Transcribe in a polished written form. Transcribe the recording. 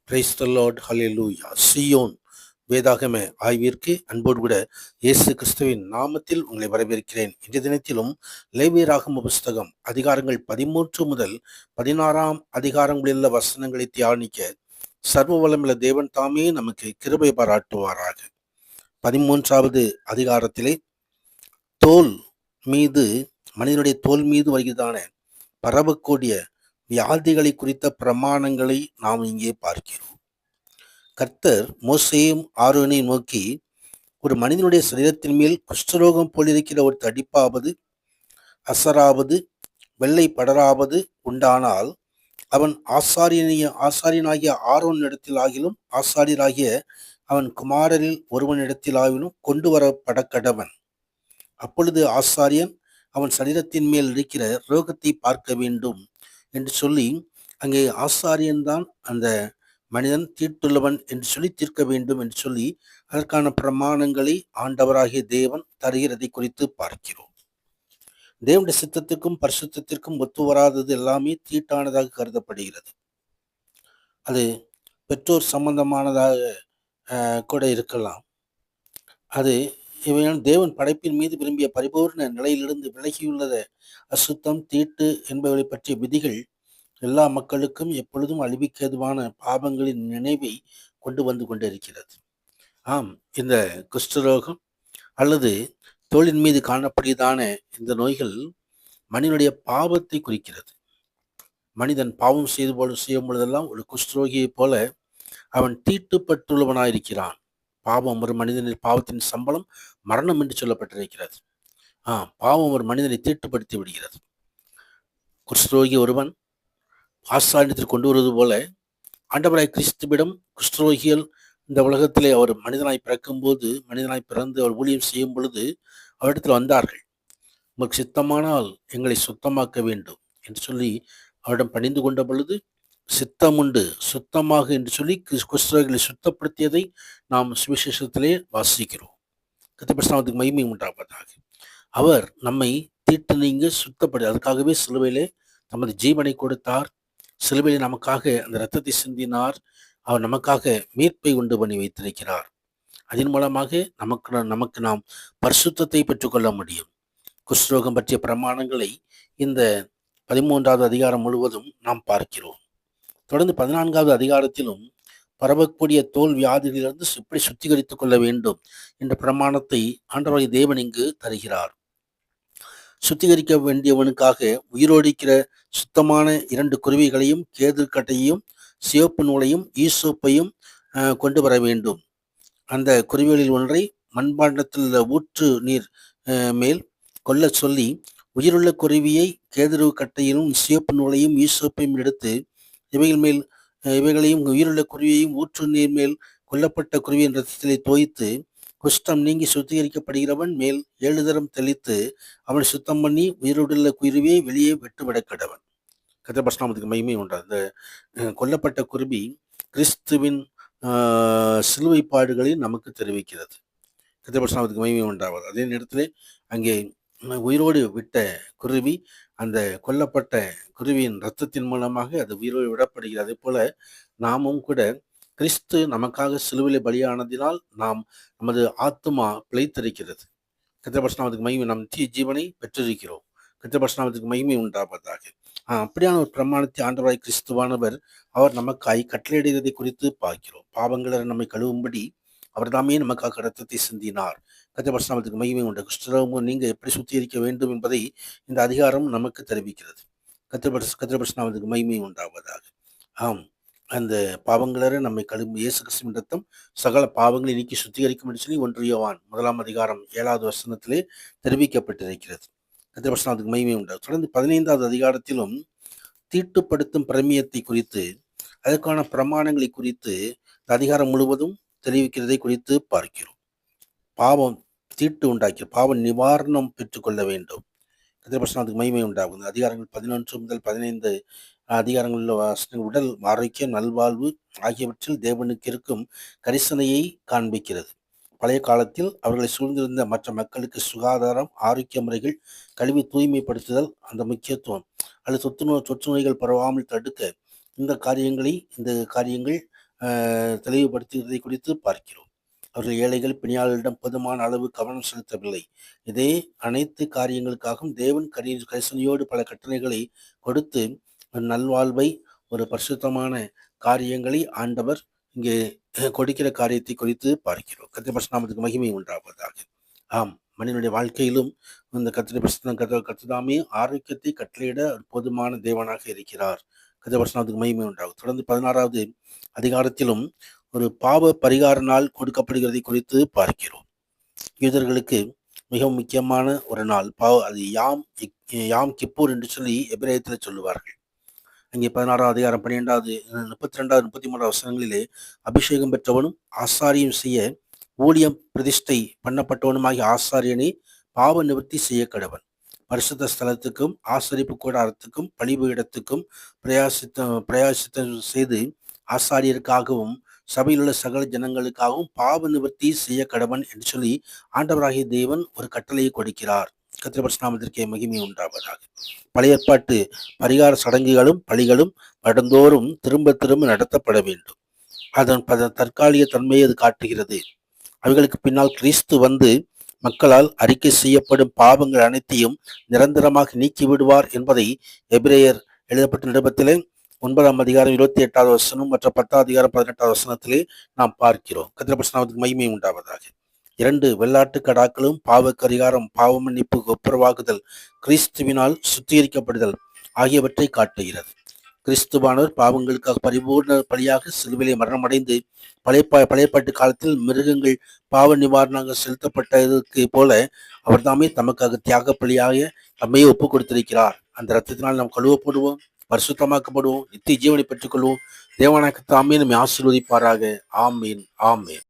Praise the Lord, ஹல்லேலூயா. சீயோன் வேதாகம ஆய்விற்கு அன்போடு கூட இயேசு கிறிஸ்துவின் நாமத்தில் உங்களை வரவேற்கிறேன். இன்றைய தினத்திலும் லேவியராகம புஸ்தகம் அதிகாரங்கள் 13 முதல் 16 அதிகாரங்களிலுள்ள வசனங்களை தியானிக்க சர்வ வல்லமையுள்ள தேவன் தாமே நமக்கு கிருபை பாராட்டுவாராக. 13வது அதிகாரத்திலே தோல் மீது, மனிதனுடைய தோல் மீது வருகிறதான பரவக்கூடிய வியாதிகளை குறித்த பிரமாணங்களை நாம் இங்கே பார்க்கிறோம். கர்த்தர் மோசேயும் ஆரோனையும் நோக்கி, ஒரு மனிதனுடைய சரீரத்தின் மேல் குஷ்டரோகம் போலிருக்கிற ஒரு தடிப்பாவது, அசராவது, வெள்ளை படராவது உண்டானால் அவன் ஆசாரியனாகிய ஆரோன் இடத்தில் ஆகிலும் ஆசாரியராகிய அவன் குமாரரில் ஒருவனிடத்தில் ஆகிலும் கொண்டு வரப்பட கடவன். அப்பொழுது ஆசாரியன் அவன் சரீரத்தின் மேல் இருக்கிற ரோகத்தை பார்க்க வேண்டும் என்று சொல்லி, அங்கே ஆசாரியன்தான் அந்த மனிதன் தீட்டுள்ளவன் என்று சொல்லி தீர்க்க வேண்டும் என்று சொல்லி அதற்கான பிரமாணங்களை ஆண்டவராகிய தேவன் தருகிறதை குறித்து பார்க்கிறோம். தேவனுடைய சித்தத்திற்கும் பரிசுத்தத்திற்கும் ஒத்து வராதது எல்லாமே தீட்டானதாக கருதப்படுகிறது. அது பெற்றோர் சம்பந்தமானதாக கூட இருக்கலாம். அது இவையான தேவன் படைப்பின் மீது விரும்பிய பரிபூர்ண நிலையிலிருந்து விலகியுள்ளத அசுத்தம், தீட்டு என்பவை பற்றிய விதிகள் எல்லா மக்களுக்கும் எப்பொழுதும் அழிவுக்கேதுவான பாவங்களின் நினைவை கொண்டு வந்து கொண்டிருக்கிறது. ஆம், இந்த குஷ்டரோகம் அல்லது தோலின் மீது காணப்படுவதான இந்த நோய்கள் மனிதனுடைய பாவத்தை குறிக்கிறது. மனிதன் பாவம் செய்யும் பொழுதெல்லாம் ஒரு குஷ்டரோகியைப் போல அவன் தீட்டுப்பட்டுள்ளவனாயிருக்கிறான். பாவம் ஒரு மனிதனின் பாவத்தின் சம்பளம் மரணம் என்று சொல்லப்பட்டிருக்கிறது. பாவம் ஒரு மனிதனை தீட்டுப்படுத்தி விடுகிறது. குஷ்டரோகி ஒருவன் ஆசாரியத்தில் கொண்டு வருவது போல ஆண்டவராய் கிறிஸ்துவிடம் குஷ்டரோகிகள் இந்த உலகத்திலே அவர் மனிதனாய் பிறக்கும்போது, மனிதனாய் பிறந்து அவர் ஊழியம் செய்யும் பொழுது அவரிடத்தில் வந்தார்கள். உங்களுக்கு சித்தமானால் எங்களை சுத்தமாக்க வேண்டும் என்று சொல்லி அவரிடம் பணிந்து கொண்ட பொழுது, சித்தமுண்டு சுத்தமாக என்று சொல்லி குஷ்டரோகிகளை சுத்தப்படுத்தியதை நாம் சுவிசேஷத்திலே வாசிக்கிறோம். கர்த்தருக்கு மகிமை உண்டாவதாக. அவர் நம்மை தீட்டு நீங்க சுத்தப்படு, அதுக்காகவே சிலுவையிலே தமது ஜீவனை கொடுத்தார். சிலுவையில் நமக்காக அந்த இரத்தத்தை சிந்தினார். அவர் நமக்காக மீட்பை உண்டு பண்ணி வைத்திருக்கிறார். அதன் மூலமாக நமக்கு நாம் பரிசுத்தத்தை பெற்றுக்கொள்ள முடியும். குஷ்டரோகம் பற்றிய பிரமாணங்களை இந்த 13வது அதிகாரம் முழுவதும் நாம் பார்க்கிறோம். தொடர்ந்து 14வது அதிகாரத்திலும் பரவக்கூடிய தோல் வியாதிகளிலிருந்து எப்படி சுத்திகரித்துக் கொள்ள வேண்டும் என்ற பிரமாணத்தை ஆண்டவராகிய தேவன் இங்கு தருகிறார். சுத்திகரிக்க வேண்டியவனுக்காக உயிரோடிக்கிற சுத்தமான 2 குருவிகளையும், கேதுர்கட்டையும், சிவப்பு நூலையும், ஈசோப்பையும் கொண்டு வர வேண்டும். அந்த குருவிகளில் ஒன்றை மண்பாண்டத்தில் ஊற்று நீர் மேல் கொல்ல சொல்லி, உயிருள்ள குருவியை கேதுரு கட்டையிலும் சிவப்பு நூலையும் ஈசோப்பையும் எடுத்து இவைகளையும் உயிருள்ள குருவியையும் ஊற்று நீர் மேல் கொல்லப்பட்ட குருவியின் ரத்தத்திலே தோய்த்து, குஷ்டம் நீங்கி சுத்திகரிக்கப்படுகிறவன் மேல் 7 தரம் தெளித்து அவனை சுத்தம் பண்ணி உயிரோடுள்ள குருவியை வெளியே விட்டுவிட கடவன். கர்த்தருக்கு மகிமை உண்டாது. இந்த கொல்லப்பட்ட குருவி கிறிஸ்துவின் சிலுவை பாடுகளை நமக்கு தெரிவிக்கிறது. கர்த்தருக்கு மகிமை உண்டாவது. அதே நேரத்தில் அங்கே உயிரோடு விட்ட குருவி அந்த கொல்லப்பட்ட குருவியின் இரத்தத்தின் மூலமாக அது உயிரோடு விடப்படுகிறது. அதே போல நாமும் கூட கிறிஸ்து நமக்காக சிலுவிலே பலியானதினால் நமது ஆத்துமா பிழைத்திருக்கிறது. கர்த்தருடைய மகிமை, நம் நித்திய ஜீவனை பெற்றிருக்கிறோம். கர்த்தருடைய மகிமை உண்டாவதாக. அப்படியான ஒரு பிரமாணத்தை ஆண்டவராய் கிறிஸ்துவானவர் அவர் நமக்காய் கட்டளையிடுவதை குறித்து பார்க்கிறோம். பாவங்களை நம்மை கழுவும்படி அவர் தாமே நமக்காக ரத்தத்தை சிந்தினார். கர்த்தருடைய மகிமை உண்டு. கிறிஸ்துவ நீங்க எப்படி சுத்திகரிக்க வேண்டும் என்பதை இந்த அதிகாரம் நமக்கு தெரிவிக்கிறது. கர்த்தருடைய மகிமை உண்டாவதாக. ஆம், அந்த பாவங்களற நம்மை கழுவும் இயேசு கிறிஸ்துவின் ரத்தம் சகல பாவங்களை நீக்கி சுத்திகரிக்கும் என்று சொல்லி 1 யோவான் 1 அதிகாரம் 7வது வசனத்திலே தெரிவிக்கப்பட்டிருக்கிறது. கர்த்தருடைய மகிமை உண்டு. தொடர்ந்து 15வது அதிகாரத்திலும் தீட்டுப்படுத்தும் பிரமியத்தை குறித்து, அதற்கான பிரமாணங்களை குறித்து இந்த அதிகாரம் முழுவதும் தெரிவிக்கிறதை குறித்து பார்க்கிறோம். பாவம் தீட்டு உண்டாக்கி பாவ நிவாரணம் பெற்றுக்கொள்ள வேண்டும். கர்த்தருடைய மகிமை உண்டாகும். அதிகாரங்கள் 11 முதல் 15 அதிகாரங்களில் வாசனை உடல் ஆரோக்கியம், நல்வாழ்வு ஆகியவற்றில் தேவனுக்கு இருக்கும் கரிசனையை காண்பிக்கிறது. பழைய காலத்தில் அவர்களை சூழ்ந்திருந்த மற்ற மக்களுக்கு சுகாதாரம், ஆரோக்கிய முறைகள், கல்வி தூய்மைப்படுத்துதல், அந்த முக்கியத்துவம் அல்லது தொற்று நோய்கள் பரவாமல் தடுக்க இந்த காரியங்கள் தெளிவுபடுத்துவதை குறித்து பார்க்கிறோம். அவர்கள் ஏழைகள், பிணியாளர்களிடம் போதுமான அளவு கவனம் செலுத்தவில்லை. இதே அனைத்து காரியங்களுக்காகவும் தேவன் கரிசனையோடு பல கட்டளைகளை கொடுத்து நல்வாழ்வை, ஒரு பரிசுத்தமான காரியங்களை ஆண்டவர் இங்கே கொடுக்கிற காரியத்தை குறித்து பார்க்கிறோம். கர்த்தருடைய மகிமை உண்டாவதாக. ஆம், மனிதனுடைய வாழ்க்கையிலும் இந்த கர்த்ததாமே ஆரோக்கியத்தை கட்டளையிட போதுமான தேவனாக இருக்கிறார். கர்த்தருடைய மகிமை உண்டாகும். தொடர்ந்து 16வது அதிகாரத்திலும் ஒரு பாவ பரிகார நாள் கொடுக்கப்படுகிறதை குறித்து பார்க்கிறோம். யூதர்களுக்கு மிகவும் முக்கியமான ஒரு நாள் அது யாம் கிப்பூர் என்று சொல்லி எபிரேயத்தில் சொல்லுவார்கள். அங்கே 16வது அதிகாரம் 12வது 32வது 33வது வசனங்களிலே அபிஷேகம் பெற்றவனும் ஆசாரியம் செய்ய ஊழியம் பிரதிஷ்டை பண்ணப்பட்டவனுமாகிய ஆசாரியனை பாவ நிவர்த்தி செய்ய கடவன். பரிசுத்த ஸ்தலத்துக்கும் ஆசரிப்பு கூடாரத்துக்கும் பலிபீடத்துக்கும் பிரயாசித்தம் செய்து ஆசாரியருக்காகவும் சபையில் உள்ள சகல ஜனங்களுக்காகவும் பாவ நிவர்த்தி செய்ய கடவன் என்று சொல்லி ஆண்டவராகிய தேவன் ஒரு கட்டளையை கொடுக்கிறார். கர்த்தருடைய மகிமை உண்டாவதாக. பழைய ஏற்பாட்டு பரிகார சடங்குகளும் பலிகளும் வருடந்தோறும் திரும்ப திரும்ப நடத்தப்பட வேண்டும். அதன் தற்காலிக தன்மையை அது காட்டுகிறது. அவைகளுக்கு பின்னால் கிறிஸ்து வந்து மக்களால் அறிக்கை செய்யப்படும் பாவங்கள் அனைத்தையும் நிரந்தரமாக நீக்கி விடுவார் என்பதை எபிரேயர் எழுதப்பட்ட நிருபத்திலே 9ஆம் அதிகாரம் 28வது வசனம் மற்றும் 10ஆம் அதிகாரம் 18வது வசனத்திலே நாம் பார்க்கிறோம். கர்த்தருடைய மகிமை உண்டாவதாக. 2 வெள்ளாட்டு கடாக்களும் பாவக்கரிகாரம், பாவ மன்னிப்பு, ஒப்புரவாகுதல், கிறிஸ்துவினால் சுத்திகரிக்கப்படுதல் ஆகியவற்றை காட்டுகிறது. கிறிஸ்துவானவர் பாவங்களுக்காக பரிபூர்ண பலியாக சிலுவையிலே மரணமடைந்து பழையப்பாட்டு காலத்தில் மிருகங்கள் பாவ நிவாரணமாக செலுத்தப்பட்டதற்கு போல அவர் தாமே தமக்காக தியாக பலியாக தம்மையை ஒப்பு கொடுத்திருக்கிறார். அந்த இரத்தத்தினால் நாம் கழுவப்படுவோம், பரிசுத்தமாக்கப்படுவோம், நித்திய ஜீவனை பெற்றுக்கொள்வோம். தேவனாக தாமே நம்மை ஆசீர்வதிப்பாராக. ஆமீன், ஆமீன்.